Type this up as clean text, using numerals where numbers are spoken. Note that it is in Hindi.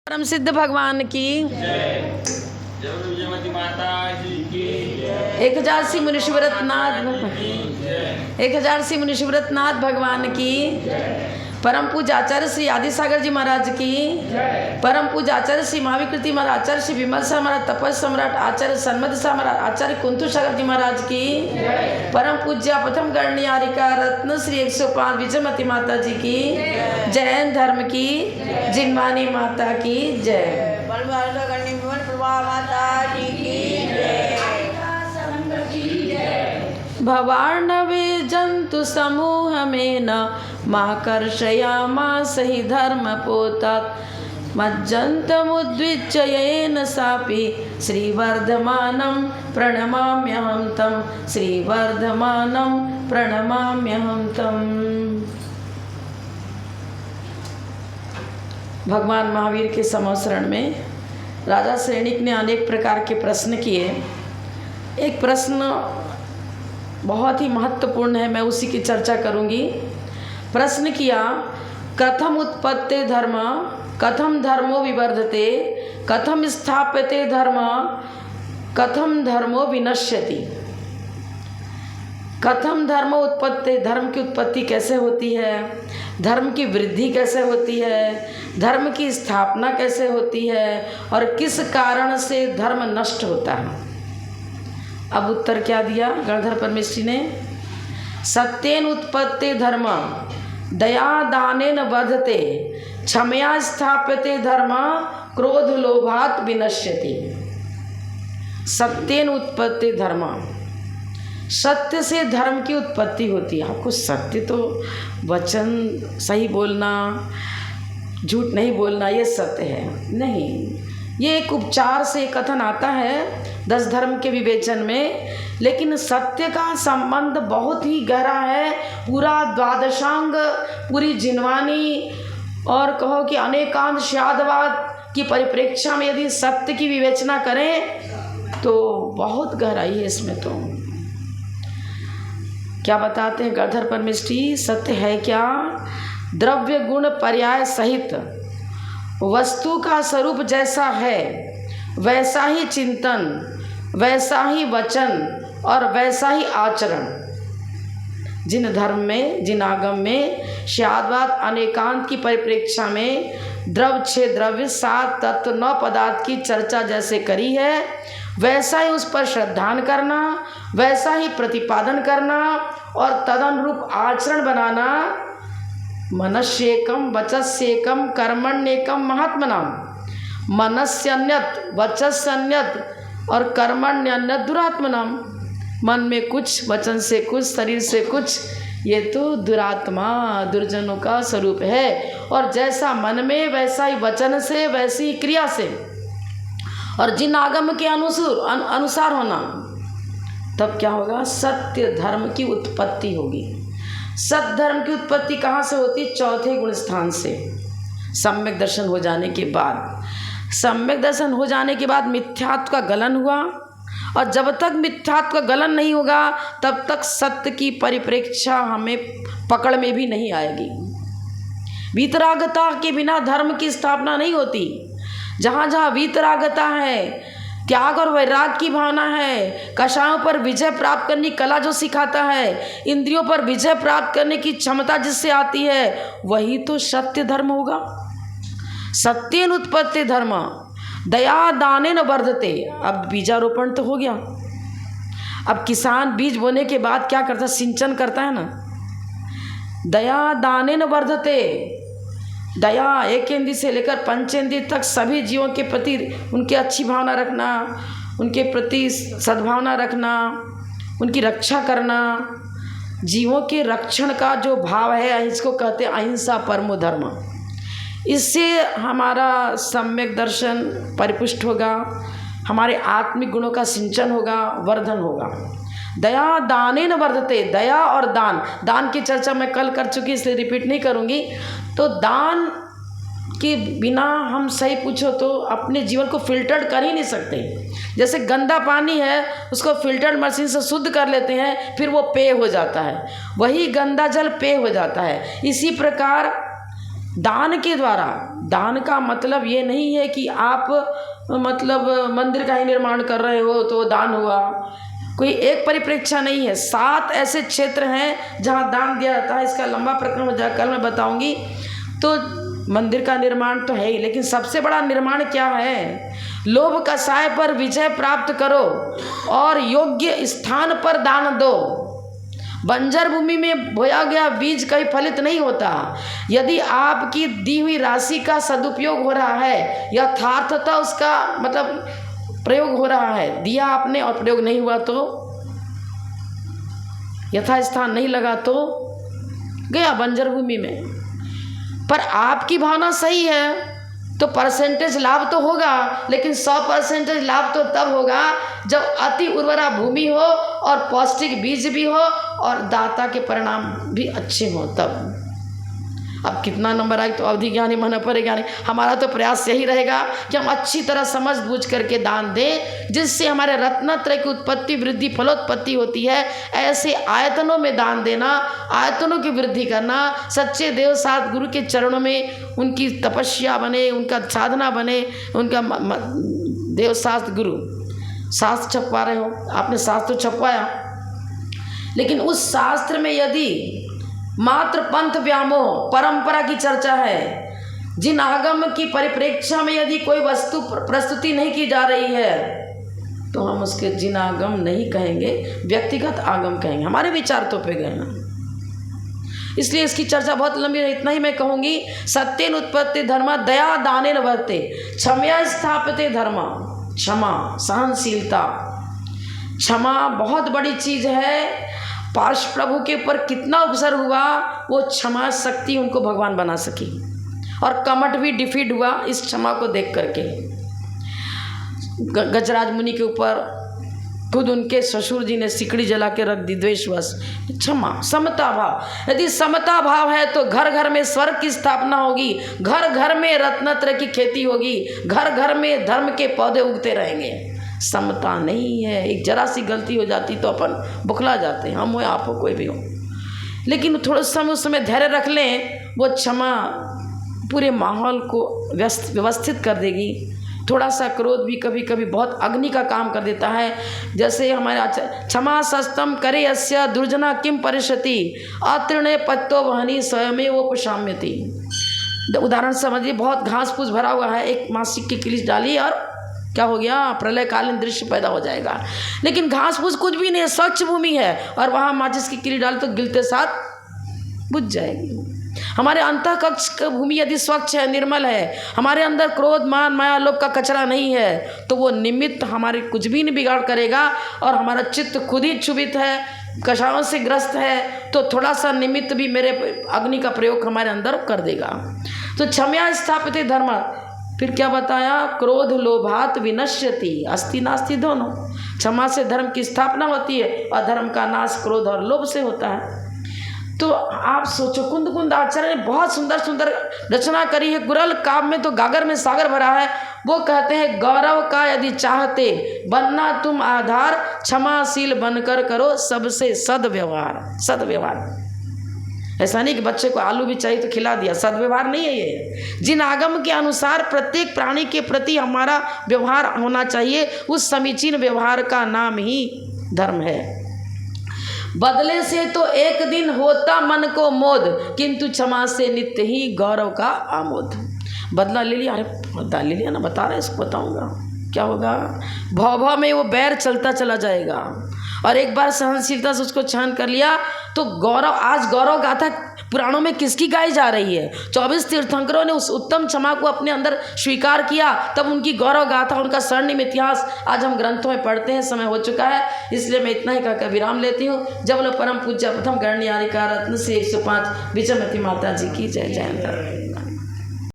परम सिद्ध भगवान की माता की 1000 सी मुनिशिवरतनाथ 1000 सी मुनिशिवरतनाथ भगवान की परम पूज्य आचार्य श्री आदि सागर जी महाराज की परम पूज्य आचार्य श्री महाविकृति महाराज आचार्य श्री विमल शाह महाराज तपस सम्राट आचार्य सन्मत शाह महाराज आचार्य कुंतु सागर जी महाराज की परम पूज्य प्रथम गणनियारिका रत्न श्री 105 विजयमती माता जी की जैन धर्म की जिनवानी माता की जय भवार्णवे जंतु समूह में न माकर्षयामास हि धर्मपोतात् मज्जन्तमुद्विच्य येन सापि श्रीवर्धमानं प्रणमाम्यहं तं श्रीवर्धमानं प्रणमाम्यहं तं। भगवान महावीर के संवत्सरण में राजा सैनिक ने अनेक प्रकार के प्रश्न किए। एक प्रश्न बहुत ही महत्वपूर्ण है, मैं उसी की चर्चा करूंगी। प्रश्न किया, कथम उत्पत्ते धर्म कथम धर्मो विवर्धते कथम स्थाप्यते धर्म कथम धर्मो विनश्यति। कथम धर्म उत्पत्ति, धर्म की उत्पत्ति कैसे होती है, धर्म की वृद्धि कैसे होती है, धर्म की स्थापना कैसे होती है और किस कारण से धर्म नष्ट होता है। अब उत्तर क्या दिया गणधर परमेश्वरी ने, सत्येन उत्पत्ते धर्म दया दानेन वर्धते क्षमया स्थाप्यते धर्म क्रोध लोभात विनश्यति। सत्येन उत्पत्ति धर्म, सत्य से धर्म की उत्पत्ति होती है। आपको सत्य तो वचन सही बोलना, झूठ नहीं बोलना, ये सत्य है नहीं। ये एक उपचार से कथन आता है 10 धर्म के विवेचन में, लेकिन सत्य का संबंध बहुत ही गहरा है। पूरा द्वादशांग, पूरी जिनवानी और कहो कि अनेकांत शादवाद की परिप्रेक्षा में यदि सत्य की विवेचना करें तो बहुत गहराई है इसमें। तो क्या बताते हैं गणधर परमेष्ठी, सत्य है क्या? द्रव्य गुण पर्याय सहित वस्तु का स्वरूप जैसा है वैसा ही चिंतन, वैसा ही वचन और वैसा ही आचरण। जिन धर्म में, जिन आगम में शादवाद अनेकांत की परिप्रेक्षा में द्रव्य 6 द्रव्य 7 तत्व 9 पदार्थ की चर्चा जैसे करी है, वैसा ही उस पर श्रद्धान करना, वैसा ही प्रतिपादन करना और तदनुरूप आचरण बनाना। मनस्येकम वचस्येकम कर्मण्येकम महात्मनाम। मनस्यन्यत वचस्यन्यत और कर्मण्यन्यत दुरात्मनाम। मन में कुछ, वचन से कुछ, शरीर से कुछ, ये तो दुरात्मा दुर्जनों का स्वरूप है। और जैसा मन में वैसा ही वचन से, वैसी ही क्रिया से और जिन आगम के अनुसार होना, तब क्या होगा? सत्य धर्म की उत्पत्ति होगी। सत्य धर्म की उत्पत्ति कहाँ से होती? चौथे गुण स्थान से। सम्यक दर्शन हो जाने के बाद, सम्यक दर्शन हो जाने के बाद मिथ्यात्व का गलन हुआ, और जब तक मिथ्यात्व का गलन नहीं होगा तब तक सत्य की परिप्रेक्षा हमें पकड़ में भी नहीं आएगी। वीतरागता के बिना धर्म की स्थापना नहीं होती। जहाँ जहाँ वीतरागता है, त्याग और वैराग की भावना है, कषायों पर विजय प्राप्त करने की कला जो सिखाता है, इंद्रियों पर विजय प्राप्त करने की क्षमता जिससे आती है, वही तो सत्य धर्म होगा। सत्येन उत्पत्ति धर्म दया दानेन वर्धते। अब बीजारोपण तो हो गया। अब किसान बीज बोने के बाद क्या करता है? सिंचन करता है ना। दया दानेन वर्धते। दया एकेंद्री से लेकर पंचेंद्री तक सभी जीवों के प्रति उनकी अच्छी भावना रखना, उनके प्रति सद्भावना रखना, उनकी रक्षा करना। जीवों के रक्षण का जो भाव है, इसको कहते हैं अहिंसा परमो धर्म। इससे हमारा सम्यक दर्शन परिपुष्ट होगा, हमारे आत्मिक गुणों का सिंचन होगा, वर्धन होगा। दया दानेन वर्धते। दया और दान, दान की चर्चा मैं कल कर चुकी, इसलिए रिपीट नहीं करूँगी। तो दान के बिना हम सही पूछो तो अपने जीवन को फिल्टर्ड कर ही नहीं सकते। जैसे गंदा पानी है, उसको फिल्टर्ड मशीन से शुद्ध कर लेते हैं, फिर वो पेय हो जाता है, वही गंदा जल पेय हो जाता है। इसी प्रकार दान के द्वारा, दान का मतलब ये नहीं है कि आप मतलब मंदिर का ही निर्माण कर रहे हो तो दान हुआ। कोई एक परिप्रेक्ष्य नहीं है, 7 ऐसे क्षेत्र हैं जहाँ दान दिया जाता है। इसका लंबा प्रकरण कल मैं बताऊंगी। तो मंदिर का निर्माण तो है ही, लेकिन सबसे बड़ा निर्माण क्या है? लोभ कसाय पर विजय प्राप्त करो और योग्य स्थान पर दान दो। बंजर भूमि में बोया गया बीज कहीं फलित नहीं होता। यदि आपकी दी हुई राशि का सदुपयोग हो रहा है, यथार्थता उसका मतलब प्रयोग हो रहा है, दिया आपने और प्रयोग नहीं हुआ तो, यथास्थान नहीं लगा तो गया बंजर भूमि में। पर आपकी भावना सही है तो परसेंटेज लाभ तो होगा, लेकिन 100% लाभ तो तब होगा जब अति उर्वरा भूमि हो और पौष्टिक बीज भी हो और दाता के परिणाम भी अच्छे हों तब। अब कितना नंबर आए तो अवधि ज्ञानी मन पर ज्ञानी। हमारा तो प्रयास यही रहेगा कि हम अच्छी तरह समझ बूझ करके दान दें, जिससे हमारे रत्नत्रय की उत्पत्ति वृद्धि फलोत्पत्ति होती है। ऐसे आयतनों में दान देना, आयतनों की वृद्धि करना, सच्चे देव साथ गुरु के चरणों में उनकी तपस्या बने, उनका साधना बने, उनका देव शास्त्र गुरु शास्त्र छपवा रहे हो, आपने शास्त्र छपवाया, लेकिन उस शास्त्र में यदि मात्र पंथ व्यामोह परंपरा की चर्चा है, जिन आगम की परिप्रेक्ष्य में यदि कोई वस्तु प्रस्तुति नहीं की जा रही है, तो हम उसके जिन आगम नहीं कहेंगे, व्यक्तिगत आगम कहेंगे। हमारे विचार तो पे गए ना, इसलिए इसकी चर्चा बहुत लंबी है। इतना ही मैं कहूँगी। सत्येन उत्पत्ति धर्म दया दानेन वर्ते क्षमया स्थापते धर्म। क्षमा, सहनशीलता, क्षमा बहुत बड़ी चीज़ है। पार्श्व प्रभु के ऊपर कितना उपसर हुआ, वो क्षमा शक्ति उनको भगवान बना सकी, और कमठ भी डिफीट हुआ इस क्षमा को देख करके। गजराज मुनि के ऊपर खुद उनके ससुर जी ने सिकड़ी जला के रख दी द्वेषवश। क्षमा, समता भाव। यदि समता भाव है तो घर घर में स्वर्ग की स्थापना होगी, घर घर में रत्नत्रय की खेती होगी, घर घर में धर्म के पौधे उगते रहेंगे। समता नहीं है। एक जरा सी गलती हो जाती तो अपन बुखला जाते हैं, हम हो आप हो कोई भी हो। लेकिन थोड़ा समय उस समय धैर्य रख लें, वो क्षमा पूरे माहौल को व्यवस्थित कर देगी। थोड़ा सा क्रोध भी कभी कभी बहुत अग्नि का काम कर देता है। जैसे हमारे क्षमा सस्तम करे अस्य दुर्जना किम परिष्यति अतृणे पत्तो वहनी स्वयं वो उपशाम्यति। उदाहरण समझिए, बहुत घास फूस भरा हुआ है, एक मासिक की किलीच डाली और क्या हो गया, प्रलयकालीन दृश्य पैदा हो जाएगा। लेकिन घास फूस कुछ भी नहीं है, स्वच्छ भूमि है, और वहाँ माचिस की किली डाल तो गिलते साथ बुझ जाएगी। हमारे अंतःकक्ष की भूमि यदि स्वच्छ है, निर्मल है, हमारे अंदर क्रोध मान माया लोभ का कचरा नहीं है, तो वो निमित्त हमारे कुछ भी नहीं बिगाड़ करेगा। और हमारा चित्त खुद ही क्षुभित है, कषायों से ग्रस्त है, तो थोड़ा सा निमित्त भी मेरे अग्नि का प्रयोग हमारे अंदर कर देगा। तो क्षमया स्थापित धर्म। फिर क्या बताया, क्रोध लोभात विनश्यति अस्ति नास्ति दोनों। क्षमा से धर्म की स्थापना होती है और धर्म का नाश क्रोध और लोभ से होता है। तो आप सोचो, कुंद कुंद आचार्य ने बहुत सुंदर सुंदर रचना करी है। गुरल काव्य में तो गागर में सागर भरा है। वो कहते हैं, गौरव का यदि चाहते बनना तुम आधार, क्षमाशील बनकर करो सबसे सदव्यवहार। सदव्यवहार ऐसा नहीं कि बच्चे को आलू भी चाहिए तो खिला दिया, सदव्यवहार नहीं है ये। जिन आगम के अनुसार प्रत्येक प्राणी के प्रति हमारा व्यवहार होना चाहिए, उस समीचीन व्यवहार का नाम ही धर्म है। बदले से तो एक दिन होता मन को मोद, किंतु क्षमा से नित्य ही गौरव का आमोद। बदला ले लिया, अरे बदला ले लिया ना, बता रहे इसको बताऊंगा क्या होगा। भव भव में वो बैर चलता चला जाएगा, और एक बार सहनशीलता से उसको सहन कर लिया तो गौरव। आज गौरव गाथा पुराणों में किसकी गाई जा रही है? 24 तीर्थंकरों ने उस उत्तम क्षमा को अपने अंदर स्वीकार किया, तब उनकी गौरव गाथा, उनका स्वर्णिम इतिहास आज हम ग्रंथों में पढ़ते हैं। समय हो चुका है, इसलिए मैं इतना ही कहकर विराम लेती हूँ। जब परम पूज्य प्रथम गणनीय रत्न से 105 विजयमती माता जी की जय जयंती।